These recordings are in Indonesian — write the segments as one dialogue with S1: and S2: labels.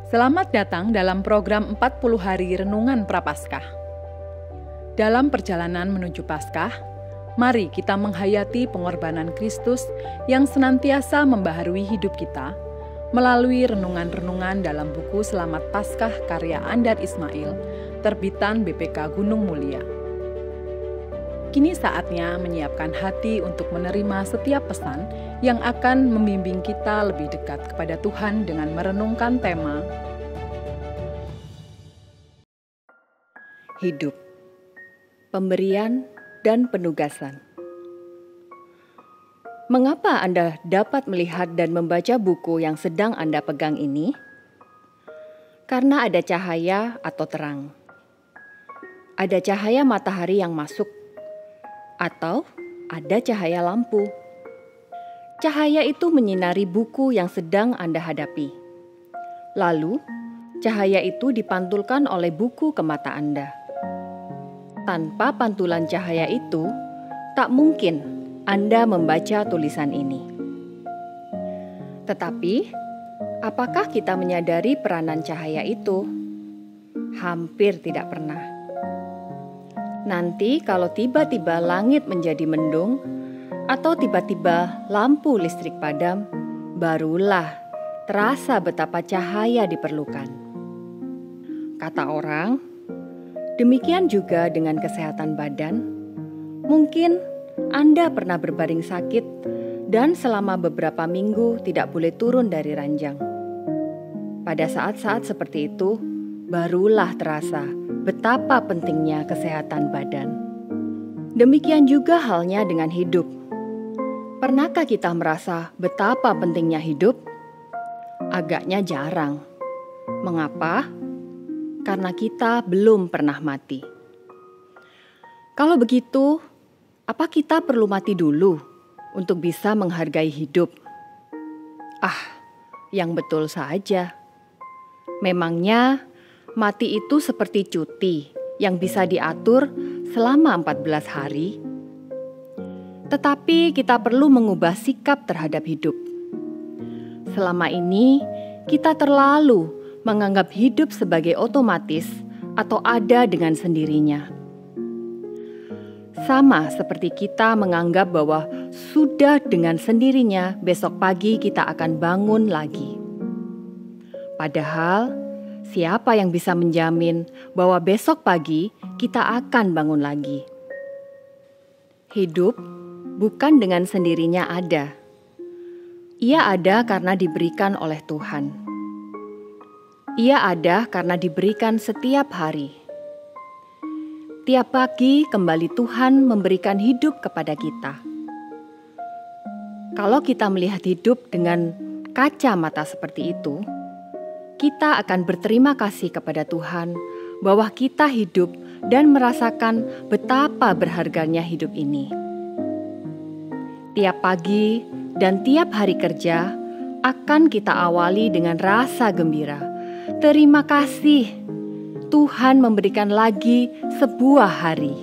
S1: Selamat datang dalam program 40 hari Renungan Prapaskah. Dalam perjalanan menuju Paskah, mari kita menghayati pengorbanan Kristus yang senantiasa membaharui hidup kita melalui renungan-renungan dalam buku Selamat Paskah karya Andar Ismail, terbitan BPK Gunung Mulia. Kini saatnya menyiapkan hati untuk menerima setiap pesan yang akan membimbing kita lebih dekat kepada Tuhan dengan merenungkan tema
S2: Hidup, pemberian, dan penugasan. Mengapa Anda dapat melihat dan membaca buku yang sedang Anda pegang ini? Karena ada cahaya atau terang. Ada cahaya matahari yang masuk, atau ada cahaya lampu. Cahaya itu menyinari buku yang sedang Anda hadapi. Lalu, cahaya itu dipantulkan oleh buku ke mata Anda. Tanpa pantulan cahaya itu, tak mungkin Anda membaca tulisan ini. Tetapi, apakah kita menyadari peranan cahaya itu? Hampir tidak pernah. Nanti kalau tiba-tiba langit menjadi mendung, atau tiba-tiba lampu listrik padam, barulah terasa betapa cahaya diperlukan. Kata orang, demikian juga dengan kesehatan badan. Mungkin Anda pernah berbaring sakit dan selama beberapa minggu tidak boleh turun dari ranjang. Pada saat-saat seperti itu, barulah terasa betapa pentingnya kesehatan badan. Demikian juga halnya dengan hidup. Pernahkah kita merasa betapa pentingnya hidup? Agaknya jarang. Mengapa? Karena kita belum pernah mati. Kalau begitu, apa kita perlu mati dulu untuk bisa menghargai hidup? Yang betul saja. Memangnya mati itu seperti cuti yang bisa diatur selama 14 hari. Tetapi kita perlu mengubah sikap terhadap hidup. Selama ini kita terlalu menganggap hidup sebagai otomatis atau ada dengan sendirinya. Sama seperti kita menganggap bahwa sudah dengan sendirinya besok pagi kita akan bangun lagi. Padahal, siapa yang bisa menjamin bahwa besok pagi kita akan bangun lagi? Hidup bukan dengan sendirinya ada. Ia ada karena diberikan oleh Tuhan. Ia ada karena diberikan setiap hari. Tiap pagi kembali Tuhan memberikan hidup kepada kita. Kalau kita melihat hidup dengan kacamata seperti itu, kita akan berterima kasih kepada Tuhan bahwa kita hidup dan merasakan betapa berharganya hidup ini. Tiap pagi dan tiap hari kerja akan kita awali dengan rasa gembira. Terima kasih, Tuhan memberikan lagi sebuah hari.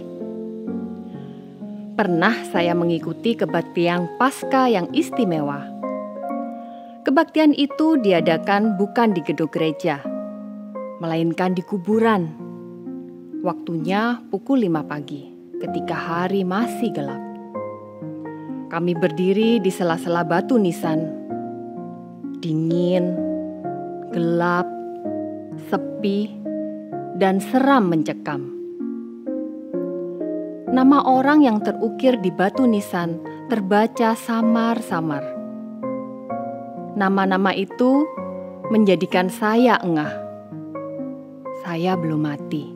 S2: Pernah saya mengikuti kebaktian Paskah yang istimewa. Kebaktian itu diadakan bukan di gedung gereja, melainkan di kuburan. Waktunya pukul 5 pagi, ketika hari masih gelap. Kami berdiri di sela-sela batu nisan. Dingin, gelap, sepi, dan seram mencekam. Nama orang yang terukir di batu nisan terbaca samar-samar. Nama-nama itu menjadikan saya engah. Saya belum mati.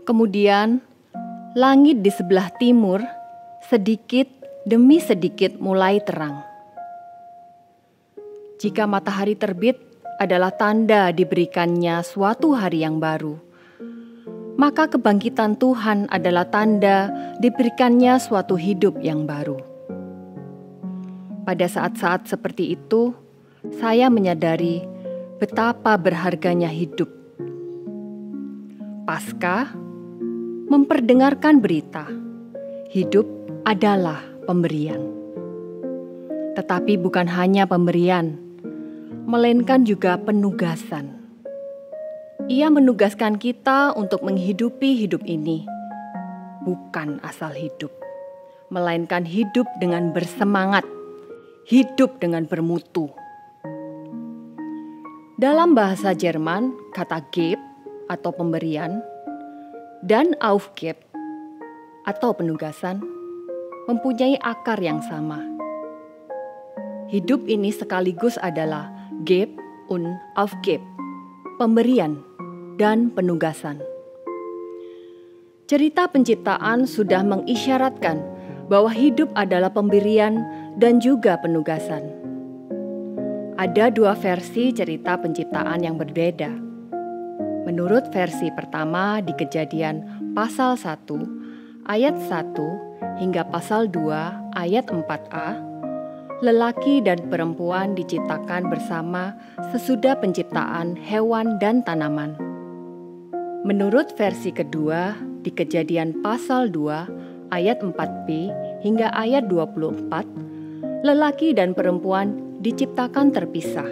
S2: Kemudian, langit di sebelah timur sedikit demi sedikit mulai terang. Jika matahari terbit adalah tanda diberikannya suatu hari yang baru, maka kebangkitan Tuhan adalah tanda diberikannya suatu hidup yang baru. Pada saat-saat seperti itu, saya menyadari betapa berharganya hidup. Paskah memperdengarkan berita, hidup adalah pemberian. Tetapi bukan hanya pemberian, melainkan juga penugasan. Ia menugaskan kita untuk menghidupi hidup ini, bukan asal hidup, melainkan hidup dengan bersemangat, hidup dengan bermutu. Dalam bahasa Jerman, kata Geb atau pemberian dan Aufgabe atau penugasan mempunyai akar yang sama. Hidup ini sekaligus adalah Geb und Aufgabe, pemberian dan penugasan. Cerita penciptaan sudah mengisyaratkan bahwa hidup adalah pemberian dan juga penugasan. Ada dua versi cerita penciptaan yang berbeda. Menurut versi pertama di Kejadian pasal 1 ayat 1 hingga pasal 2 ayat 4a, lelaki dan perempuan diciptakan bersama sesudah penciptaan hewan dan tanaman. Menurut versi kedua di Kejadian pasal 2 ayat 4b hingga ayat 24, lelaki dan perempuan diciptakan terpisah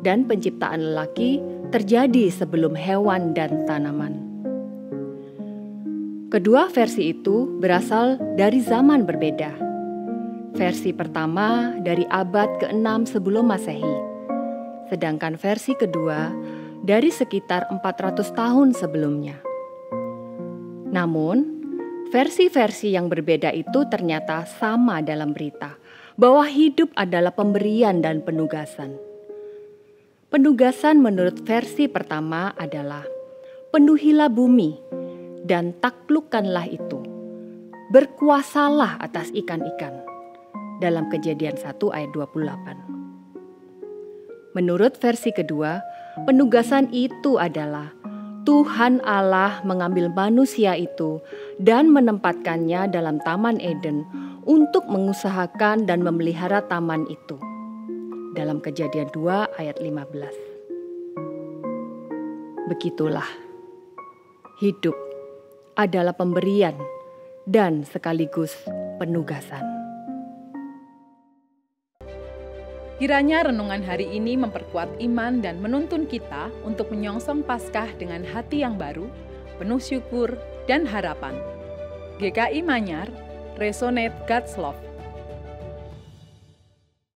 S2: dan penciptaan lelaki terjadi sebelum hewan dan tanaman. Kedua versi itu berasal dari zaman berbeda. Versi pertama dari abad ke-6 sebelum Masehi, sedangkan versi kedua dari sekitar 400 tahun sebelumnya. Namun, versi-versi yang berbeda itu ternyata sama dalam berita, bahwa hidup adalah pemberian dan penugasan. Penugasan menurut versi pertama adalah, penuhilah bumi dan taklukkanlah itu. Berkuasalah atas ikan-ikan. Dalam Kejadian 1 ayat 28. Menurut versi kedua, penugasan itu adalah Tuhan Allah mengambil manusia itu dan menempatkannya dalam Taman Eden untuk mengusahakan dan memelihara taman itu. Dalam Kejadian 2 ayat 15. Begitulah, hidup adalah pemberian dan sekaligus penugasan.
S1: Kiranya renungan hari ini memperkuat iman dan menuntun kita untuk menyongsong Paskah dengan hati yang baru, penuh syukur dan harapan. GKI Manyar, Resonate God's Love.